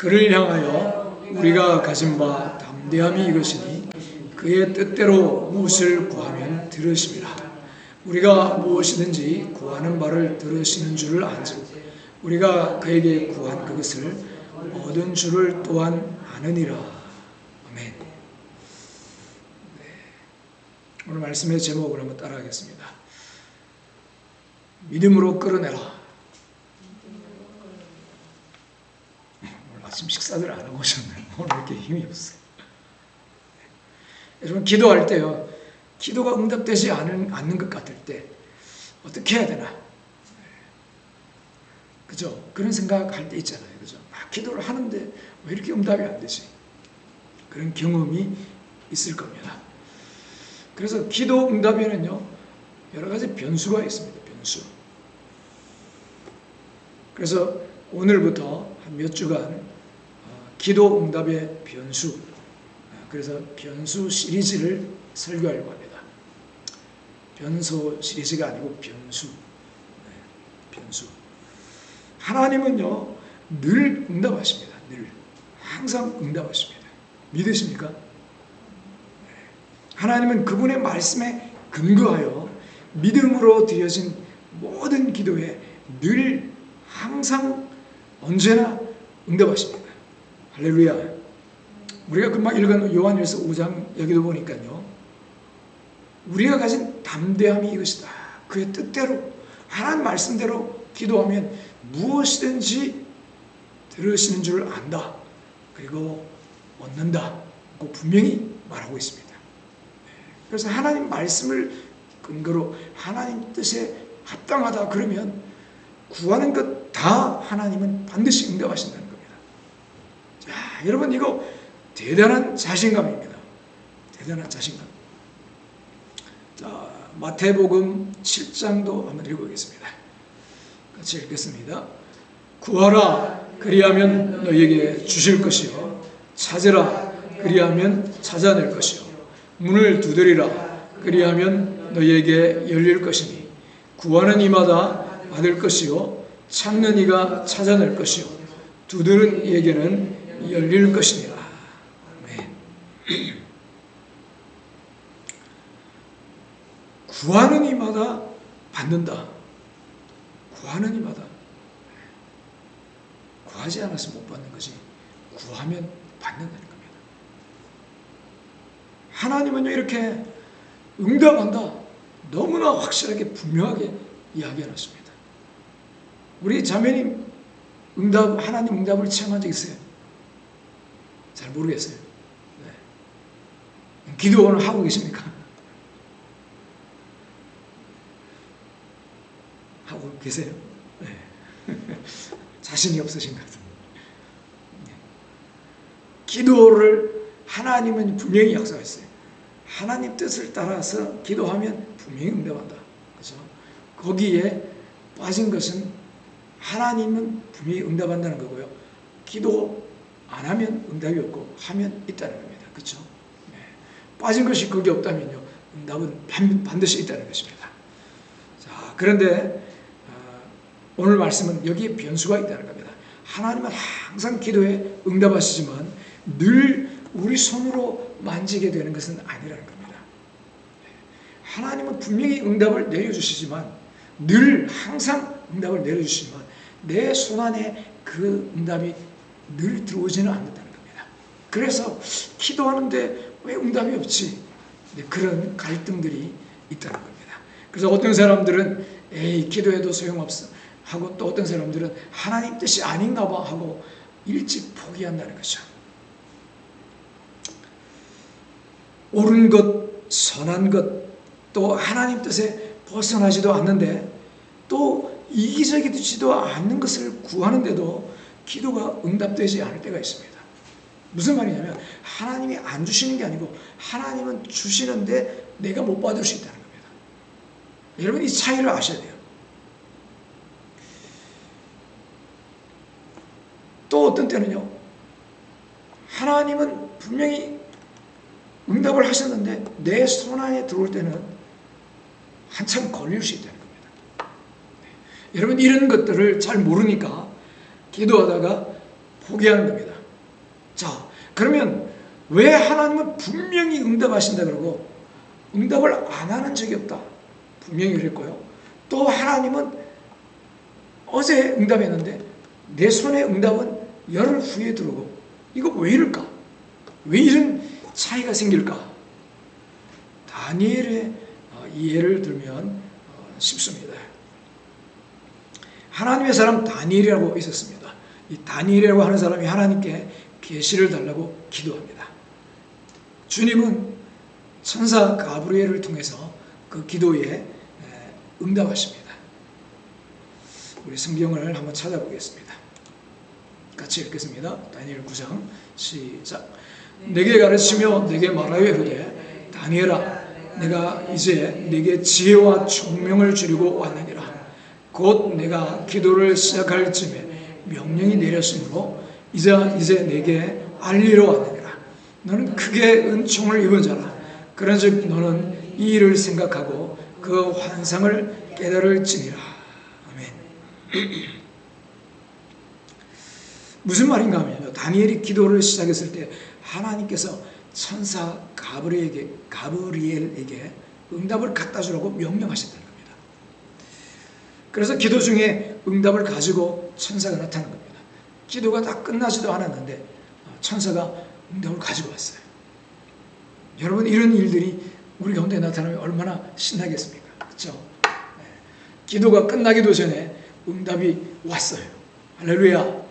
그를 향하여 우리가 가진 바 담대함이 이것이니 그의 뜻대로 무엇을 구하면 들으심이라. 우리가 무엇이든지 구하는 바를 들으시는 줄을 안즉 우리가 그에게 구한 그것을 얻은 줄을 또한 아느니라. 아멘. 오늘 말씀의 제목을 한번 따라하겠습니다. 믿음으로 끌어내라. 오늘 아침 식사들 안 하고 오셨나요? 오늘 이렇게 힘이 없어요. 여러분, 기도할 때요, 기도가 응답되지 않는 것 같을 때 어떻게 해야 되나? 그죠? 그런 생각할 때 있잖아요. 그죠? 기도를 하는데 왜 이렇게 응답이 안 되지? 그런 경험이 있을 겁니다. 그래서 기도 응답에는요, 여러 가지 변수가 있습니다. 변수. 그래서 오늘부터 한 몇 주간 기도 응답의 변수, 그래서 변수 시리즈를 설교하려고 합니다. 변수 시리즈가 아니고 변수. 변수. 하나님은요, 늘 응답하십니다. 늘. 항상 응답하십니다. 믿으십니까? 하나님은 그분의 말씀에 근거하여 믿음으로 드려진 모든 기도에 늘 항상 언제나 응답하십니다. 할렐루야. 우리가 금방 읽은 요한일서 5장 여기도 보니까요, 우리가 가진 담대함이 이것이다. 그의 뜻대로 하나님 말씀대로 기도하면 무엇이든지 들으시는 줄 안다. 그리고 얻는다. 고 분명히 말하고 있습니다. 그래서 하나님 말씀을 근거로 하나님 뜻에 합당하다 그러면 구하는 것 다 하나님은 반드시 응답하신다는 겁니다. 자, 여러분, 이거 대단한 자신감입니다. 대단한 자신감. 자, 마태복음 7장도 한번 읽어보겠습니다. 같이 읽겠습니다. 구하라, 그리하면 너희에게 주실 것이요, 찾으라, 그리하면 찾아낼 것이요, 문을 두드리라, 그리하면 너희에게 열릴 것이니 구하는 이마다 받을 것이요, 찾는 이가 찾아낼 것이요, 두드리는 이에게는 열릴 것이니라. 아멘. 구하는 이마다 받는다. 구하는 이마다. 구하지 않아서 못 받는 거지, 구하면 받는다는 겁니다. 하나님은요, 이렇게 응답한다, 너무나 확실하게 분명하게 이야기해놨습니다. 우리 자매님 하나님 응답을 체험한 적 있어요? 잘 모르겠어요. 네. 기도는 하고 계십니까? 하고 계세요? 네. 자신이 없으신 것 같습니다. 네. 기도를 하나님은 분명히 약속했어요. 하나님 뜻을 따라서 기도하면 분명히 응답한다. 그렇죠? 거기에 빠진 것은 하나님은 분명히 응답한다는 거고요, 기도 안 하면 응답이 없고 하면 있다는 겁니다. 그렇죠? 네. 빠진 것이 거기 없다면요, 응답은 반드시 있다는 것입니다. 자, 그런데 오늘 말씀은 여기에 변수가 있다는 겁니다. 하나님은 항상 기도에 응답하시지만 늘 우리 손으로 만지게 되는 것은 아니라는 겁니다. 하나님은 분명히 응답을 내려주시지만, 늘 항상 응답을 내려주시지만 내 손안에 그 응답이 늘 들어오지는 않는다는 겁니다. 그래서 기도하는데 왜 응답이 없지? 그런 갈등들이 있다는 겁니다. 그래서 어떤 사람들은 에이, 기도해도 소용없어 하고, 또 어떤 사람들은 하나님 뜻이 아닌가 봐 하고 일찍 포기한다는 거죠. 옳은 것, 선한 것, 또 하나님 뜻에 벗어나지도 않는데 또 이기적이지도 않는 것을 구하는데도 기도가 응답되지 않을 때가 있습니다. 무슨 말이냐면 하나님이 안 주시는 게 아니고 하나님은 주시는데 내가 못 받을 수 있다는 겁니다. 여러분, 이 차이를 아셔야 돼요. 또 어떤 때는요, 하나님은 분명히 응답을 하셨는데 내 손안에 들어올 때는 한참 걸릴 수 있다는 겁니다. 여러분, 이런 것들을 잘 모르니까 기도하다가 포기하는 겁니다. 자, 그러면 왜 하나님은 분명히 응답하신다 그러고 응답을 안 하는 적이 없다? 분명히 그랬고요. 또 하나님은 어제 응답했는데 내 손에 응답은 열흘 후에 들어오고, 이거 왜 이럴까? 왜 이런 차이가 생길까? 다니엘의 예를 들면 쉽습니다. 하나님의 사람 다니엘이라고 있었습니다. 이 다니엘이라고 하는 사람이 하나님께 계시를 달라고 기도합니다. 주님은 천사 가브리엘을 통해서 그 기도에 응답하십니다. 우리 성경을 한번 찾아보겠습니다. 같이 읽겠습니다. 다니엘 9장 시작. 내게 가르치며 내게 말하여 이르되 다니엘아, 내가 이제 네게 지혜와 총명을 주려고 왔느니라. 곧 내가 기도를 시작할 즈음에 명령이 내렸으므로 이제 내게 알리러 왔느니라. 너는 크게 은총을 입은 자라. 그런즉 너는 이 일을 생각하고 그 환상을 깨달을지니라. 아멘. 무슨 말인가 하면요, 다니엘이 기도를 시작했을 때 하나님께서 천사 가브리엘에게 응답을 갖다 주라고 명령하셨다는 겁니다. 그래서 기도 중에 응답을 가지고 천사가 나타난 겁니다. 기도가 다 끝나지도 않았는데 천사가 응답을 가지고 왔어요. 여러분, 이런 일들이 우리 가운데 나타나면 얼마나 신나겠습니까? 그렇죠? 네. 기도가 끝나기도 전에 응답이 왔어요. 할렐루야. 네.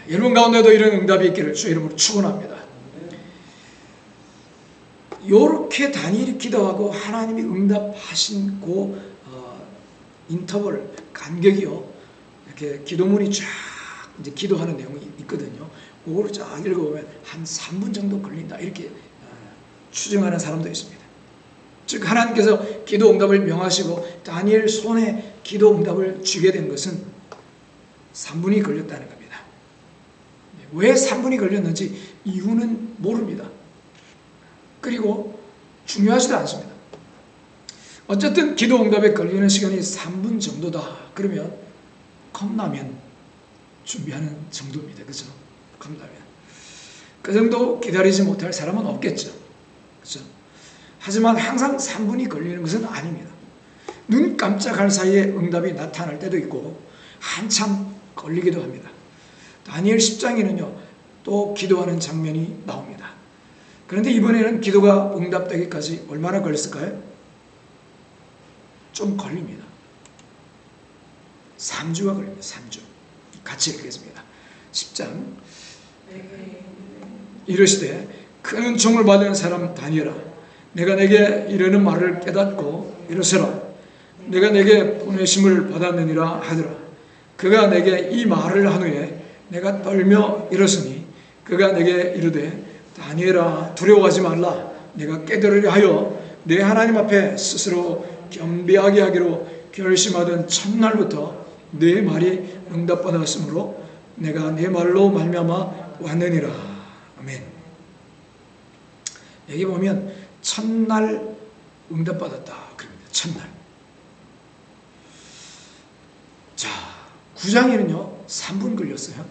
여러분 가운데도 이런 응답이 있기를 주 이름으로 축원합니다. 이렇게 다니엘이 기도하고 하나님이 응답하신 그 인터벌 간격이요, 이렇게 기도문이 쫙 이제 기도하는 내용이 있거든요. 그거를 쫙 읽어보면 한 3분 정도 걸린다, 이렇게 추정하는 사람도 있습니다. 즉 하나님께서 기도 응답을 명하시고 다니엘 손에 기도 응답을 주게 된 것은 3분이 걸렸다는 겁니다. 왜 3분이 걸렸는지 이유는 모릅니다. 그리고 중요하지도 않습니다. 어쨌든 기도 응답에 걸리는 시간이 3분 정도다. 그러면 컵라면 준비하는 정도입니다. 그죠? 컵라면. 그 정도 기다리지 못할 사람은 없겠죠. 그죠? 하지만 항상 3분이 걸리는 것은 아닙니다. 눈 깜짝할 사이에 응답이 나타날 때도 있고 한참 걸리기도 합니다. 다니엘 10장에는요 또 기도하는 장면이 나옵니다. 그런데 이번에는 기도가 응답되기까지 얼마나 걸렸을까요? 좀 걸립니다. 3주가 걸립니다. 3주. 같이 읽겠습니다. 10장. 이르시되 큰 은총을 받은 사람 다니엘아, 내가 내게 이르는 말을 깨닫고 이르세라. 내가 내게 보내심을 받았느니라 하더라. 그가 내게 이 말을 한 후에 내가 떨며 일었으니 그가 내게 이르되 다니엘아, 두려워하지 말라. 내가 깨달으려 하여 내 하나님 앞에 스스로 겸비하게 하기로 결심하던 첫날부터 내 말이 응답받았으므로 내가 내 말로 말미암아 왔느니라. 아멘. 여기 보면 첫날 응답받았다 그럽니다. 첫날. 자, 9장에는요 3분 걸렸어요.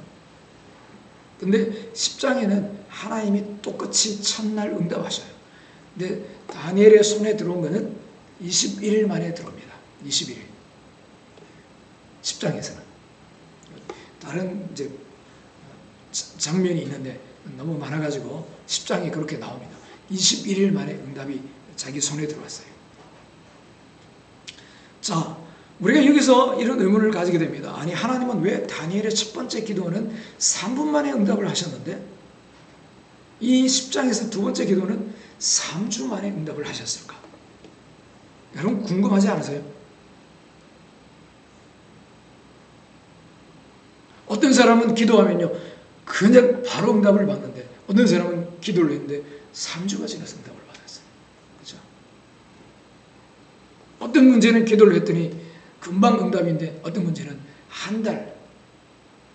근데 10장에는 하나님이 똑같이 첫날 응답하셔요. 근데 다니엘의 손에 들어온 것은 21일 만에 들어옵니다. 21일. 10장에서는. 다른 이제 장면이 있는데 너무 많아가지고 10장이 그렇게 나옵니다. 21일 만에 응답이 자기 손에 들어왔어요. 자, 우리가 여기서 이런 의문을 가지게 됩니다. 아니, 하나님은 왜 다니엘의 첫 번째 기도는 3분 만에 응답을 하셨는데 이 10장에서 두 번째 기도는 3주 만에 응답을 하셨을까? 여러분 궁금하지 않으세요? 어떤 사람은 기도하면요 그냥 바로 응답을 받는데 어떤 사람은 기도를 했는데 3주가 지나서 응답을 받았어요. 그렇죠? 어떤 문제는 기도를 했더니 금방 응답인데 어떤 문제는 한 달,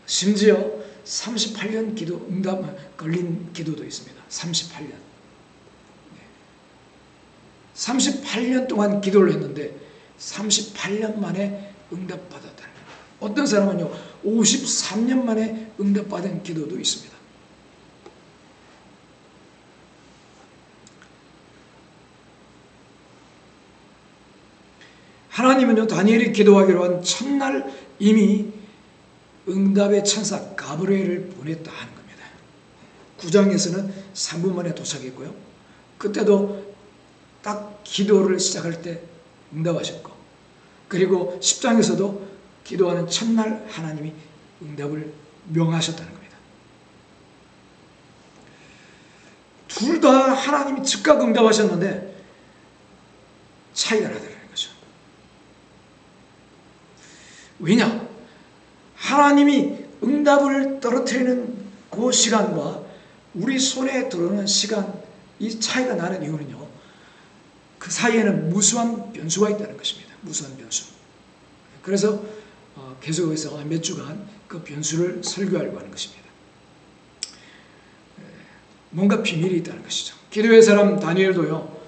심지어 38년 기도 응답 걸린 기도도 있습니다. 38년. 38년 동안 기도를 했는데 38년 만에 응답받았다는 거예요. 어떤 사람은요 53년 만에 응답받은 기도도 있습니다. 하나님은요, 다니엘이 기도하기로 한 첫날 이미 응답의 천사 가브리엘을 보냈다 하는 겁니다. 9장에서는 3분 만에 도착했고요. 그때도 딱 기도를 시작할 때 응답하셨고, 그리고 10장에서도 기도하는 첫날 하나님이 응답을 명하셨다는 겁니다. 둘 다 하나님이 즉각 응답하셨는데 차이가 나더라는 거죠. 왜냐? 하나님이 응답을 떨어뜨리는 그 시간과 우리 손에 들어오는 시간, 이 차이가 나는 이유는요, 그 사이에는 무수한 변수가 있다는 것입니다. 무수한 변수. 그래서 계속해서 몇 주간 그 변수를 설교하려고 하는 것입니다. 뭔가 비밀이 있다는 것이죠. 기도의 사람 다니엘도요,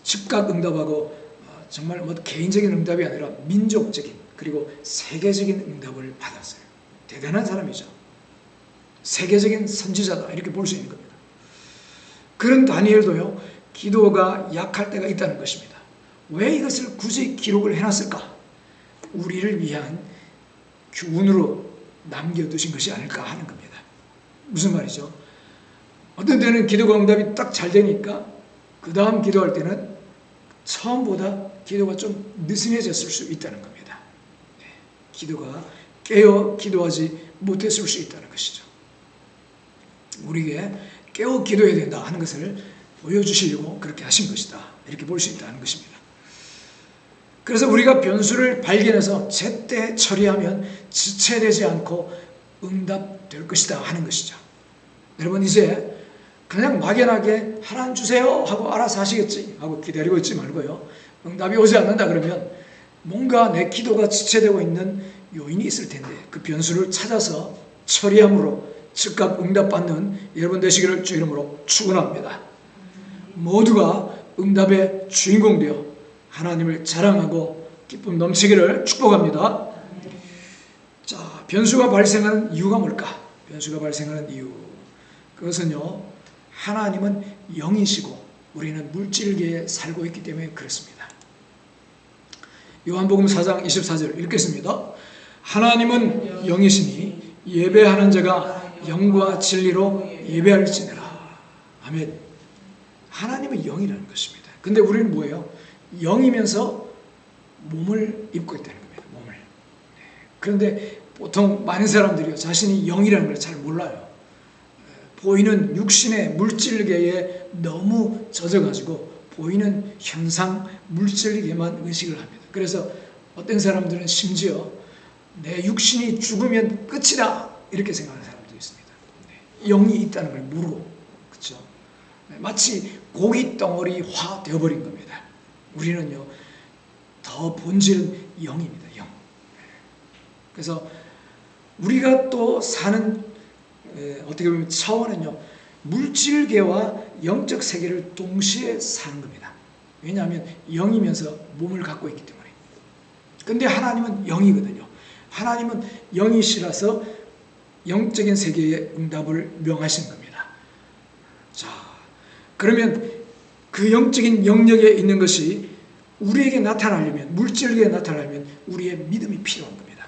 즉각 응답하고 정말 뭐 개인적인 응답이 아니라 민족적인 그리고 세계적인 응답을 받았어요. 대단한 사람이죠. 세계적인 선지자다 이렇게 볼 수 있는 겁니다. 그런 다니엘도요, 기도가 약할 때가 있다는 것입니다. 왜 이것을 굳이 기록을 해놨을까? 우리를 위한 교훈으로 남겨두신 것이 아닐까 하는 겁니다. 무슨 말이죠? 어떤 때는 기도가 응답이 딱 잘 되니까 그 다음 기도할 때는 처음보다 기도가 좀 느슨해졌을 수 있다는 겁니다. 기도가 깨어 기도하지 못했을 수 있다는 것이죠. 우리에게 깨어 기도해야 된다 하는 것을 보여주시려고 그렇게 하신 것이다, 이렇게 볼 수 있다는 것입니다. 그래서 우리가 변수를 발견해서 제때 처리하면 지체되지 않고 응답될 것이다 하는 것이죠. 여러분, 이제 그냥 막연하게 하나님 주세요 하고 알아서 하시겠지 하고 기다리고 있지 말고요, 응답이 오지 않는다 그러면 뭔가 내 기도가 지체되고 있는 요인이 있을 텐데 그 변수를 찾아서 처리함으로 즉각 응답받는 여러분 되시기를 주 이름으로 축원합니다. 모두가 응답의 주인공 되어 하나님을 자랑하고 기쁨 넘치기를 축복합니다. 자, 변수가 발생하는 이유가 뭘까? 변수가 발생하는 이유, 그것은요, 하나님은 영이시고 우리는 물질계에 살고 있기 때문에 그렇습니다. 요한복음 4장 24절 읽겠습니다. 하나님은 영이시니 예배하는 자가 영과 진리로 예배할지니라. 아멘. 하나님은 영이라는 것입니다. 근데 우리는 뭐예요? 영이면서 몸을 입고 있다는 겁니다. 몸을. 그런데 보통 많은 사람들이 자신이 영이라는 걸 잘 몰라요. 보이는 육신의 물질계에 너무 젖어가지고 보이는 현상 물질계만 의식을 합니다. 그래서 어떤 사람들은 심지어 내 육신이 죽으면 끝이다 이렇게 생각하는 사람도 있습니다. 영이 있다는 걸 모르고, 그렇죠? 마치 고기 덩어리화 되어버린 겁니다. 우리는요, 더 본질은 영입니다. 영. 그래서 우리가 또 사는 어떻게 보면 차원은요, 물질계와 영적 세계를 동시에 사는 겁니다. 왜냐하면 영이면서 몸을 갖고 있기 때문에. 근데 하나님은 영이거든요. 하나님은 영이시라서 영적인 세계의 응답을 명하신 겁니다. 자, 그러면 그 영적인 영역에 있는 것이 우리에게 나타나려면, 물질계에 나타나려면 우리의 믿음이 필요한 겁니다.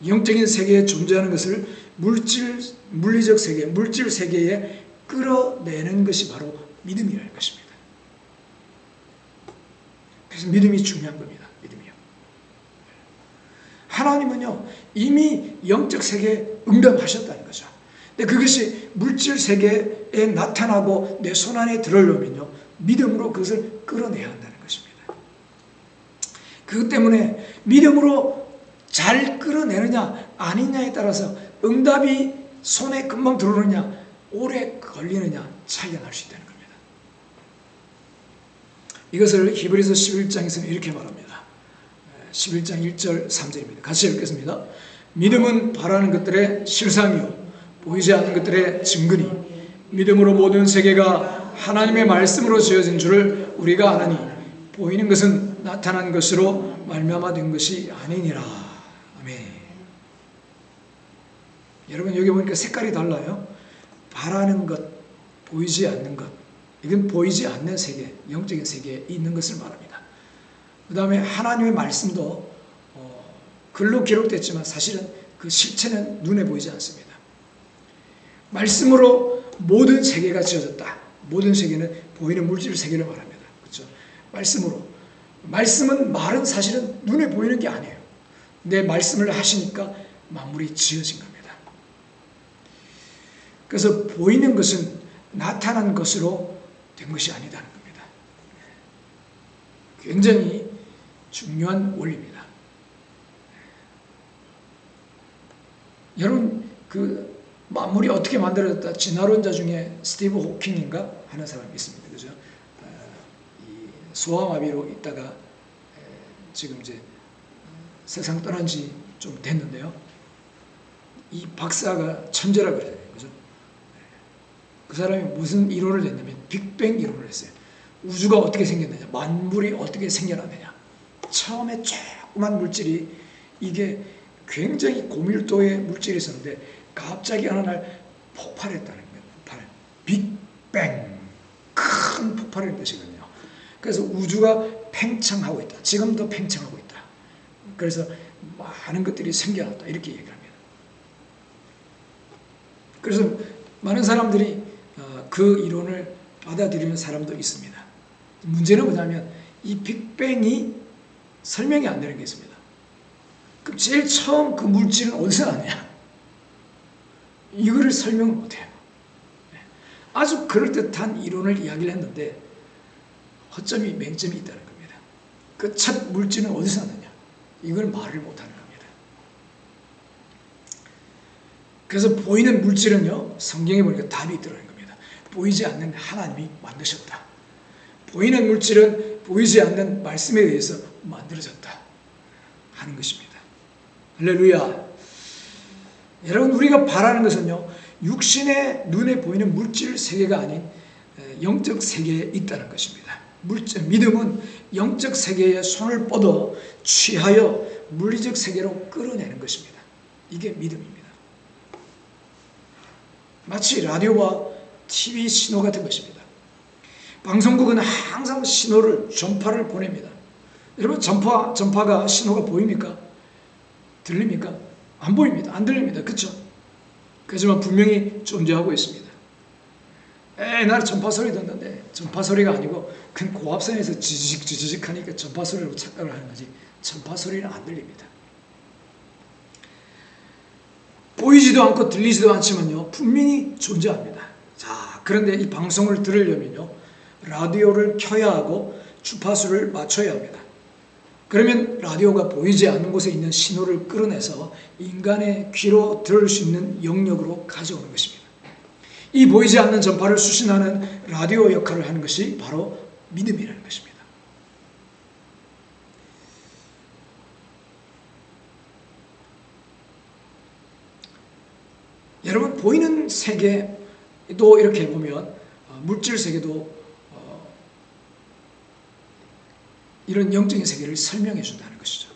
영적인 세계에 존재하는 것을 물리적 세계, 물질 세계에 끌어내는 것이 바로 믿음이라는 것입니다. 그래서 믿음이 중요한 겁니다. 믿음이요. 하나님은요, 이미 영적 세계에 응답하셨다는 거죠. 근데 그것이 물질 세계에 나타나고 내 손 안에 들어오려면요, 믿음으로 그것을 끌어내야 한다는 것입니다. 그것 때문에 믿음으로 잘 끌어내느냐 아니냐에 따라서 응답이 손에 금방 들어오느냐 오래 걸리느냐 차이가 날 수 있다는 겁니다. 이것을 히브리서 11장에서는 이렇게 말합니다. 11장 1절 3절입니다. 같이 읽겠습니다. 믿음은 바라는 것들의 실상이요 보이지 않는 것들의 증거니 믿음으로 모든 세계가 하나님의 말씀으로 지어진 줄을 우리가 아나니 보이는 것은 나타난 것으로 말미암아 된 것이 아니니라. 아멘. 여러분, 여기 보니까 색깔이 달라요. 바라는 것, 보이지 않는 것. 이건 보이지 않는 세계, 영적인 세계에 있는 것을 말합니다. 그 다음에 하나님의 말씀도 글로 기록됐지만 사실은 그 실체는 눈에 보이지 않습니다. 말씀으로 모든 세계가 지어졌다. 모든 세계는 보이는 물질 세계를 말합니다. 그렇죠? 말씀으로. 말씀은 말은 사실은 눈에 보이는 게 아니에요. 내 말씀을 하시니까 만물이 지어진 겁니다. 그래서 보이는 것은 나타난 것으로 된 것이 아니다는 겁니다. 굉장히 중요한 원리입니다. 여러분, 그 만물이 어떻게 만들어졌다? 진화론자 중에 스티브 호킹인가 하는 사람이 있습니다. 그죠? 이 소아마비로 있다가 지금 이제 세상 떠난 지 좀 됐는데요. 이 박사가 천재라 그래요. 그죠? 그 사람이 무슨 이론을 냈냐면 빅뱅 이론을 했어요. 우주가 어떻게 생겼느냐, 만물이 어떻게 생겨났느냐. 처음에 조그만 물질이 이게 굉장히 고밀도의 물질이 있었는데 갑자기 어느 날 폭발했다는 거예요. 폭발. 빅뱅. 큰 폭발을 뜻이거든요. 그래서 우주가 팽창하고 있다. 지금도 팽창하고 있다. 그래서 많은 것들이 생겨났다. 이렇게 얘기를 합니다. 그래서 많은 사람들이 그 이론을 받아들이는 사람도 있습니다. 문제는 뭐냐면 이 빅뱅이 설명이 안 되는 게 있습니다. 그럼 제일 처음 그 물질은 어디서 나냐? 이거를 설명을 못해요. 아주 그럴듯한 이론을 이야기를 했는데 허점이 맹점이 있다는 겁니다. 그 첫 물질은 어디서 나느냐? 이걸 말을 못하는 겁니다. 그래서 보이는 물질은요, 성경에 보니까 답이 들어있는 겁니다. 보이지 않는 하나님이 만드셨다. 보이는 물질은 보이지 않는 말씀에 의해서 만들어졌다 하는 것입니다. 할렐루야. 여러분, 우리가 바라는 것은요, 육신의 눈에 보이는 물질 세계가 아닌 영적 세계에 있다는 것입니다. 믿음은 영적 세계에 손을 뻗어 취하여 물리적 세계로 끌어내는 것입니다. 이게 믿음입니다. 마치 라디오와 TV 신호 같은 것입니다. 방송국은 항상 신호를, 전파를 보냅니다. 여러분, 전파가 신호가 보입니까? 들립니까? 안 보입니다. 안 들립니다. 그렇죠? 그렇지만 분명히 존재하고 있습니다. 나 전파 소리 듣는데 전파 소리가 아니고 그 고압선에서 지지직 하니까 전파 소리로 착각을 하는 거지 전파 소리는 안 들립니다. 보이지도 않고 들리지도 않지만요, 분명히 존재합니다. 자, 그런데 이 방송을 들으려면요, 라디오를 켜야 하고 주파수를 맞춰야 합니다. 그러면 라디오가 보이지 않는 곳에 있는 신호를 끌어내서 인간의 귀로 들을 수 있는 영역으로 가져오는 것입니다. 이 보이지 않는 전파를 수신하는 라디오 역할을 하는 것이 바로 믿음이라는 것입니다. 여러분, 보이는 세계도 이렇게 보면 물질 세계도 이런 영적인 세계를 설명해 준다는 것이죠.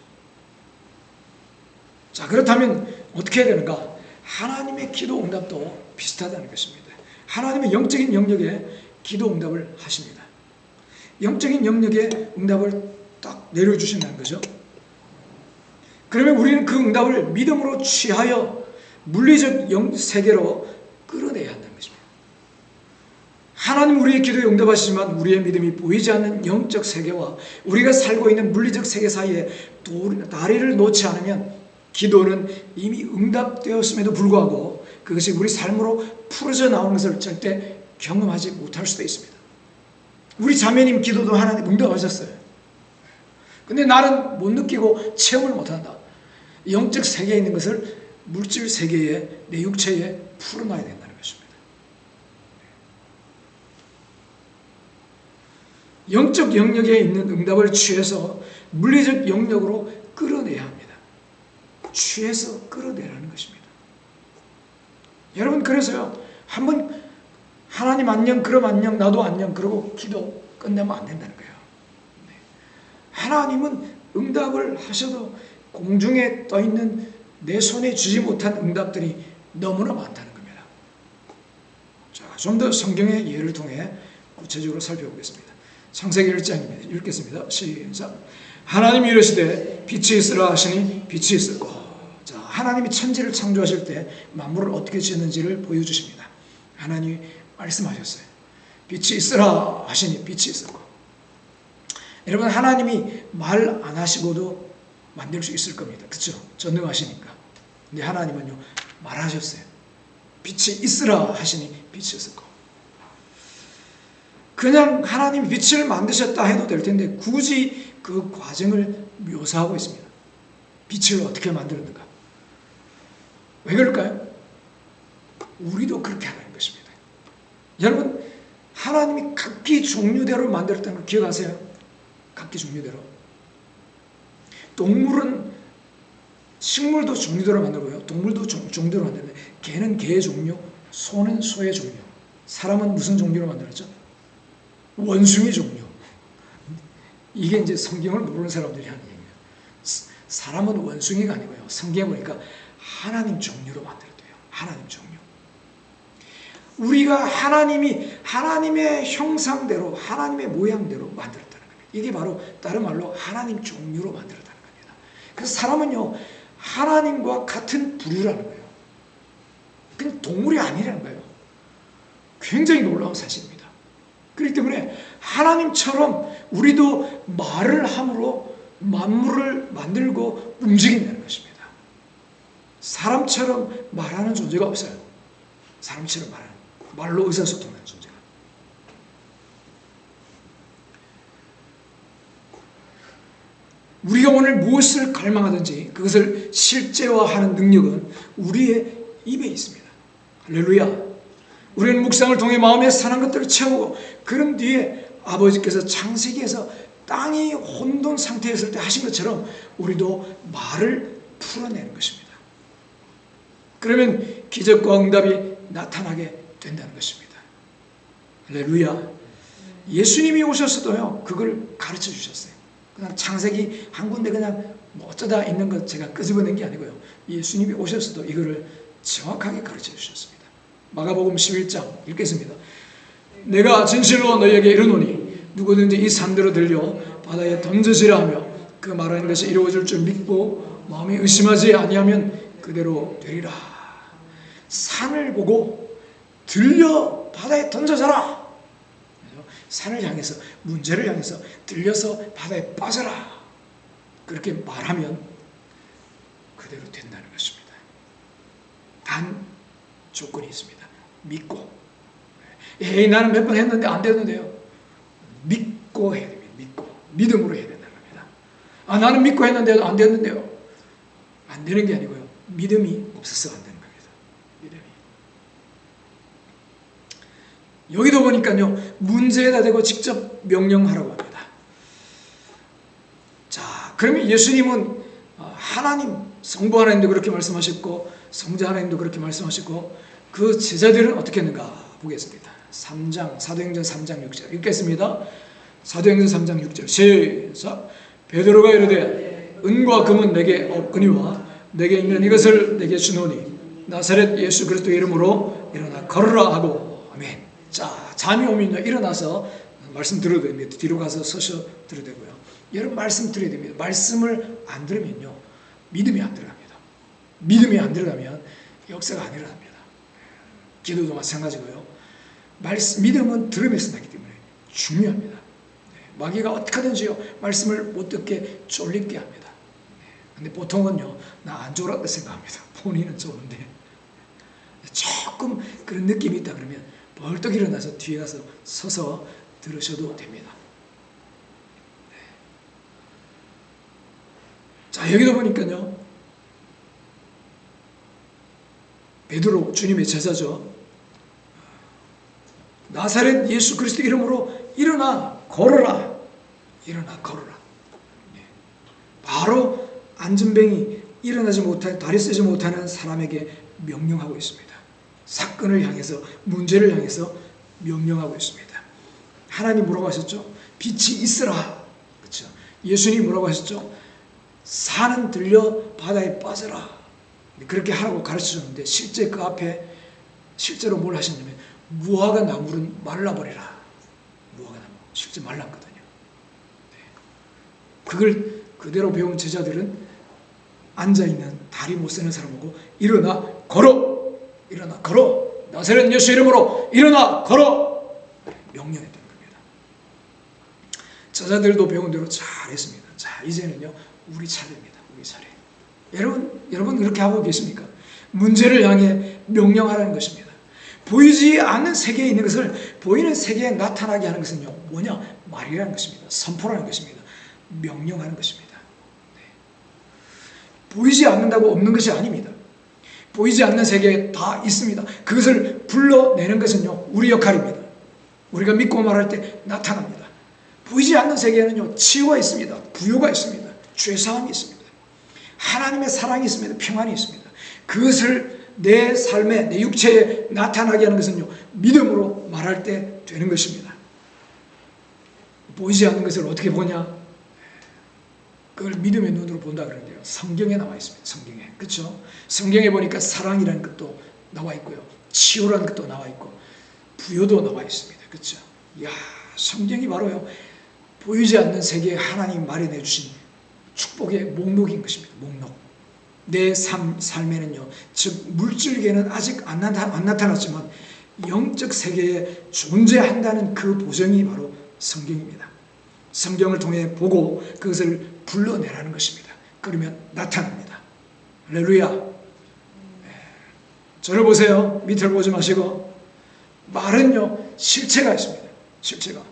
자, 그렇다면 어떻게 해야 되는가? 하나님의 기도 응답도 비슷하다는 것입니다. 하나님의 영적인 영역에 기도 응답을 하십니다. 영적인 영역에 응답을 딱 내려주신다는 거죠. 그러면 우리는 그 응답을 믿음으로 취하여 물리적 세계로 끌어내야 한다는 것입니다. 하나님 우리의 기도에 응답하시지만 우리의 믿음이 보이지 않는 영적 세계와 우리가 살고 있는 물리적 세계 사이에 다리를 놓지 않으면 기도는 이미 응답되었음에도 불구하고 그것이 우리 삶으로 풀어져 나오는 것을 절대 경험하지 못할 수도 있습니다. 우리 자매님 기도도 하나님 응답하셨어요. 근데 나는 못 느끼고 체험을 못한다. 영적 세계에 있는 것을 물질 세계에, 내 육체에 풀어놔야 된다는 것입니다. 영적 영역에 있는 응답을 취해서 물리적 영역으로 끌어내야 합니다. 취해서 끌어내라는 것입니다. 여러분, 그래서요, 한번 하나님 안녕, 그럼 안녕, 나도 안녕, 그러고 기도 끝내면 안 된다는 거예요. 하나님은 응답을 하셔도 공중에 떠있는 내 손에 쥐지 못한 응답들이 너무나 많다는 겁니다. 자, 좀 더 성경의 예를 통해 구체적으로 살펴보겠습니다. 창세기 1장입니다. 읽겠습니다. 시작. 하나님이 이르시되 빛이 있으라 하시니 빛이 있었고. 자, 하나님이 천지를 창조하실 때 만물을 어떻게 지었는지를 보여주십니다. 하나님이 말씀하셨어요. 빛이 있으라 하시니 빛이 있었고. 여러분, 하나님이 말 안 하시고도 만들 수 있을 겁니다. 그렇죠? 전능하시니까. 근데 하나님은요, 말하셨어요. 빛이 있으라 하시니 빛이 있었고. 그냥 하나님이 빛을 만드셨다 해도 될 텐데 굳이 그 과정을 묘사하고 있습니다. 빛을 어떻게 만드는가? 왜 그럴까요? 우리도 그렇게 하는 것입니다. 여러분, 하나님이 각기 종류대로 만들었다는 걸 기억하세요? 각기 종류대로. 동물은, 식물도 종류대로 만들고요. 동물도 종류대로 만드는데 개는 개의 종류, 소는 소의 종류. 사람은 무슨 종류로 만들었죠? 원숭이 종류. 이게 이제 성경을 모르는 사람들이 하는 얘기예요. 사람은 원숭이가 아니고요. 성경에 보니까 하나님 종류로 만들었대요. 하나님 종류. 우리가 하나님의 형상대로, 하나님의 모양대로 만들었다는 겁니다. 이게 바로 다른 말로 하나님 종류로 만들었다는 겁니다. 그래서 사람은요, 하나님과 같은 부류라는 거예요. 그냥 동물이 아니라는 거예요. 굉장히 놀라운 사실입니다. 그렇기 때문에 하나님처럼 우리도 말을 함으로 만물을 만들고 움직인다는 것입니다. 사람처럼 말하는 존재가 없어요. 사람처럼 말로 의사소통하는 존재가. 우리가 오늘 무엇을 갈망하든지 그것을 실제화하는 능력은 우리의 입에 있습니다. 할렐루야. 우리는 묵상을 통해 마음에 산한 것들을 채우고 그런 뒤에 아버지께서 창세기에서 땅이 혼돈 상태에 있을 때 하신 것처럼 우리도 말을 풀어내는 것입니다. 그러면 기적과 응답이 나타나게 된다는 것입니다. 할렐루야. 예수님이 오셨어도요, 그걸 가르쳐 주셨어요. 그냥 창세기 한 군데 그냥 뭐 어쩌다 있는 것 제가 끄집어낸 게 아니고요. 예수님이 오셨어도 이거를 정확하게 가르쳐 주셨습니다. 마가복음 11장 읽겠습니다. 내가 진실로 너희에게 이르노니 누구든지 이 산들어 들려 바다에 던져지라 하며 그 말하는 것이 이루어질 줄 믿고 마음에 의심하지 아니하면 그대로 되리라. 산을 보고 들려 바다에 던져져라. 산을 향해서, 문제를 향해서 들려서 바다에 빠져라. 그렇게 말하면 그대로 된다는 것입니다. 단 조건이 있습니다. 믿고. 에이, 나는 몇 번 했는데 안 되는데요. 믿고 해야 됩니다. 믿고. 믿음으로 해야 된다는 겁니다. 아, 나는 믿고 했는데도 안 되는데요. 안 되는 게 아니고요. 믿음이 없어서 안 되는 겁니다. 믿음이. 여기도 보니까요, 문제에다 대고 직접 명령하라고 합니다. 자, 그러면 예수님은 하나님, 성부 하나님도 그렇게 말씀하셨고 성자 하나님도 그렇게 말씀하셨고 그 제자들은 어떻게 했는가 보겠습니다. 3장, 사도행전 3장 6절 읽겠습니다. 사도행전 3장 6절 시작. 베드로가 이르되 은과 금은 내게 없거니와 내게 있는 이것을 내게 주노니 나사렛 예수 그리스도의 이름으로 일어나 걸으라 하고. 아멘. 자, 잠이 오면요, 일어나서 말씀 들어야 됩니다. 뒤로 가서 서서 들어야 되고요. 여러분, 말씀 들어야 됩니다. 말씀을 안 들으면요, 믿음이 안 들어갑니다. 믿음이 안 들어가면 역사가 안 일어납니다. 기도도 마찬가지고요. 믿음은 들음에서 나기 때문에 중요합니다. 마귀가 어떻게 하든지요, 말씀을 못 듣게 쫄리게 합니다. 근데 보통은요, 나 안 졸았다 생각합니다. 본인은 좋은데 조금 그런 느낌이 있다 그러면 벌떡 일어나서 뒤에 가서 서서 들으셔도 됩니다. 자, 여기도 보니까요, 베드로 주님의 제자죠. 나사렛 예수 그리스도 이름으로 일어나 걸어라. 일어나 걸어라. 바로 안전뱅이, 일어나지 못하는, 다리 쓰지 못하는 사람에게 명령하고 있습니다. 사건을 향해서, 문제를 향해서 명령하고 있습니다. 하나님 뭐라고 하셨죠? 빛이 있으라. 그렇죠? 예수님 뭐라고 하셨죠? 산은 들려 바다에 빠져라. 그렇게 하라고 가르쳐줬는데 실제 그 앞에 실제로 뭘 하셨냐면 무화과 나무는 말라버리라. 무화과 나무. 실제 말랐거든요. 그걸 그대로 배운 제자들은 앉아있는 다리 못 쓰는 사람 보고 일어나 걸어! 일어나 걸어! 나사렛 예수 이름으로 일어나 걸어! 명령했다는 겁니다. 제자들도 배운 대로 잘했습니다. 자, 이제는요 우리 차례입니다. 우리 차례. 여러분 그렇게 하고 계십니까? 문제를 향해 명령하라는 것입니다. 보이지 않는 세계에 있는 것을 보이는 세계에 나타나게 하는 것은요 뭐냐? 말이라는 것입니다. 선포라는 것입니다. 명령하는 것입니다. 네. 보이지 않는다고 없는 것이 아닙니다. 보이지 않는 세계에 다 있습니다. 그것을 불러내는 것은요 우리 역할입니다. 우리가 믿고 말할 때 나타납니다. 보이지 않는 세계에는요 치유가 있습니다. 부요가 있습니다. 죄사함이 있습니다. 하나님의 사랑이 있습니다. 평안이 있습니다. 그것을 내 삶에 내 육체에 나타나게 하는 것은요 믿음으로 말할 때 되는 것입니다. 보이지 않는 것을 어떻게 보냐? 그걸 믿음의 눈으로 본다 그러는데요. 성경에 나와 있습니다. 성경에. 그렇죠? 성경에 보니까 사랑이라는 것도 나와 있고요. 치유라는 것도 나와 있고 부요도 나와 있습니다. 그렇죠? 이야, 성경이 바로요. 보이지 않는 세계에 하나님 마련해 주신 축복의 목록인 것입니다. 목록. 내 삶에는요. 즉 물질계는 아직 안 나타났지만 영적 세계에 존재한다는 그 보증이 바로 성경입니다. 성경을 통해 보고 그것을 불러내라는 것입니다. 그러면 나타납니다. 할렐루야. 저를 보세요. 밑을 보지 마시고. 말은요 실체가 있습니다. 실체가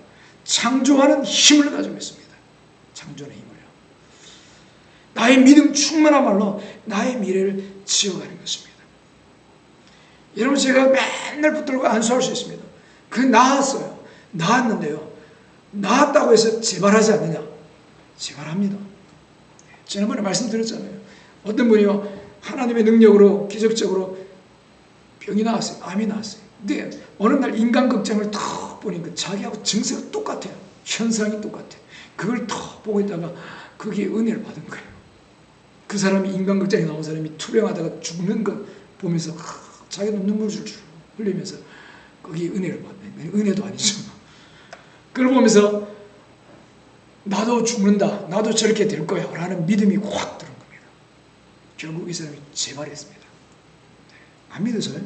창조하는 힘을 가지고 있습니다. 창조하는 힘을요. 나의 믿음 충만한 말로 나의 미래를 지어가는 것입니다. 여러분 제가 맨날 붙들고 안수할 수 있습니다. 그 나았어요. 나았는데요. 나았다고 해서 재발하지 않느냐? 재발합니다. 지난번에 말씀드렸잖아요. 어떤 분이요 하나님의 능력으로 기적적으로 병이 나왔어요. 암이 나왔어요. 근데 어느 날 인간극장을 탁 보니까 자기하고 증세가 똑같아요. 현상이 똑같아요. 그걸 탁 보고 있다가 거기에 은혜를 받은 거예요. 그 사람이 인간극장에 나온 사람이 투병하다가 죽는 거 보면서 자기도 눈물 줄줄 흘리면서 거기에 은혜를 받네. 은혜도 아니죠. 그걸 보면서 나도 죽는다. 나도 저렇게 될 거야. 라는 믿음이 확 들은 겁니다. 결국 이 사람이 재발했습니다. 안 믿으세요?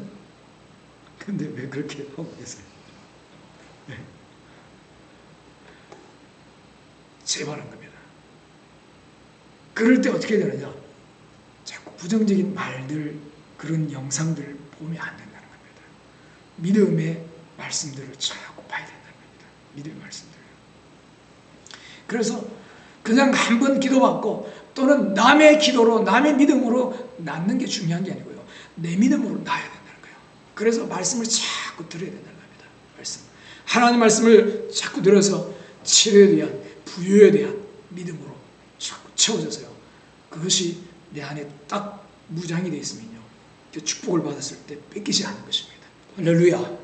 근데 왜 그렇게 하고 계세요? 네. 재발한 겁니다. 그럴 때 어떻게 되느냐? 자꾸 부정적인 말들, 그런 영상들을 보면 안 된다는 겁니다. 믿음의 말씀들을 자꾸 봐야 된다는 겁니다. 믿음의 말씀들을. 그래서 그냥 한 번 기도받고 또는 남의 기도로 남의 믿음으로 낳는 게 중요한 게 아니고요. 내 믿음으로 낳아야 된다는 거예요. 그래서 말씀을 자꾸 들어야 된다는 겁니다. 말씀. 하나님 말씀을 자꾸 들어서 치료에 대한 부유에 대한 믿음으로 자꾸 채워져서요. 그것이 내 안에 딱 무장이 되어 있으면요. 그 축복을 받았을 때 뺏기지 않는 것입니다. 할렐루야.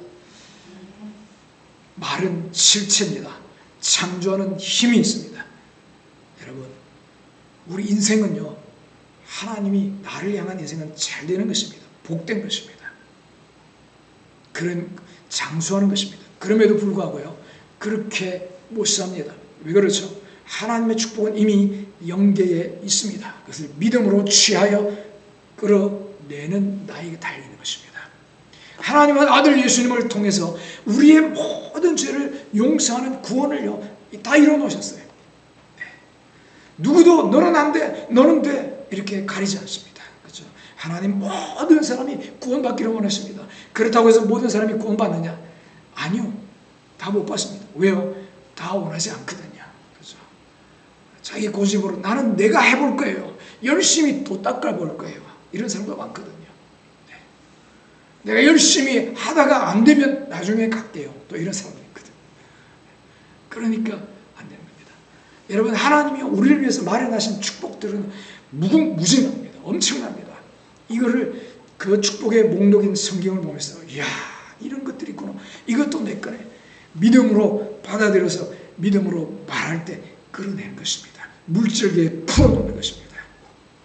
말은 실체입니다. 창조하는 힘이 있습니다. 여러분, 우리 인생은요, 하나님이 나를 향한 인생은 잘 되는 것입니다. 복된 것입니다. 그런 장수하는 것입니다. 그럼에도 불구하고요, 그렇게 못 삽니다. 왜 그렇죠? 하나님의 축복은 이미 영계에 있습니다. 그것을 믿음으로 취하여 끌어내는 나에게 달리는 것입니다. 하나님은 아들 예수님을 통해서 우리의 모든 죄를 용서하는 구원을요 다 이뤄놓으셨어요. 네. 누구도 너는 안 돼, 너는 돼 이렇게 가리지 않습니다. 그렇죠? 하나님 모든 사람이 구원받기를 원하십니다. 그렇다고 해서 모든 사람이 구원받느냐? 아니요, 다 못 받습니다. 왜요? 다 원하지 않거든요. 그렇죠? 자기 고집으로 나는 내가 해볼 거예요. 열심히 또 닦아볼 거예요. 이런 사람도 많거든요. 내가 열심히 하다가 안 되면 나중에 갈게요. 또 이런 사람도 있거든. 그러니까 안 되는 겁니다. 여러분, 하나님이 우리를 위해서 마련하신 축복들은 무궁무진합니다. 엄청납니다. 이거를 그 축복의 목록인 성경을 보면서 이야, 이런 것들이 있구나. 이것도 내 거네. 믿음으로 받아들여서 믿음으로 말할 때 끌어내는 것입니다. 물질계에 풀어놓는 것입니다.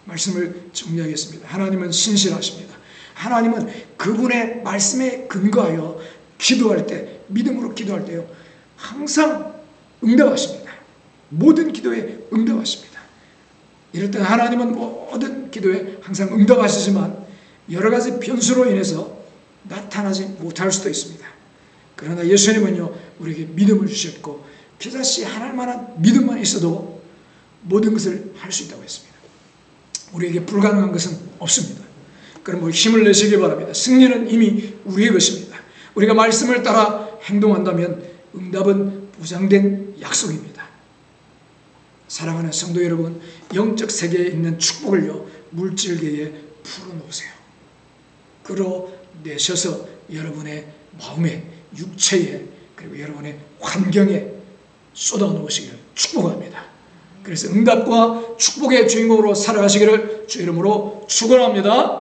말씀을 정리하겠습니다. 하나님은 신실하십니다. 하나님은 그분의 말씀에 근거하여 기도할 때, 믿음으로 기도할 때요, 항상 응답하십니다. 모든 기도에 응답하십니다. 이럴 때 하나님은 모든 기도에 항상 응답하시지만 여러 가지 변수로 인해서 나타나지 못할 수도 있습니다. 그러나 예수님은요, 우리에게 믿음을 주셨고 겨자씨 하나님 만한 믿음만 있어도 모든 것을 할 수 있다고 했습니다. 우리에게 불가능한 것은 없습니다. 그럼 힘을 내시기 바랍니다. 승리는 이미 우리의 것입니다. 우리가 말씀을 따라 행동한다면 응답은 보장된 약속입니다. 사랑하는 성도 여러분, 영적 세계에 있는 축복을요, 물질계에 풀어놓으세요. 끌어내셔서 여러분의 마음에, 육체에, 그리고 여러분의 환경에 쏟아놓으시기를 축복합니다. 그래서 응답과 축복의 주인공으로 살아가시기를 주 이름으로 축원합니다.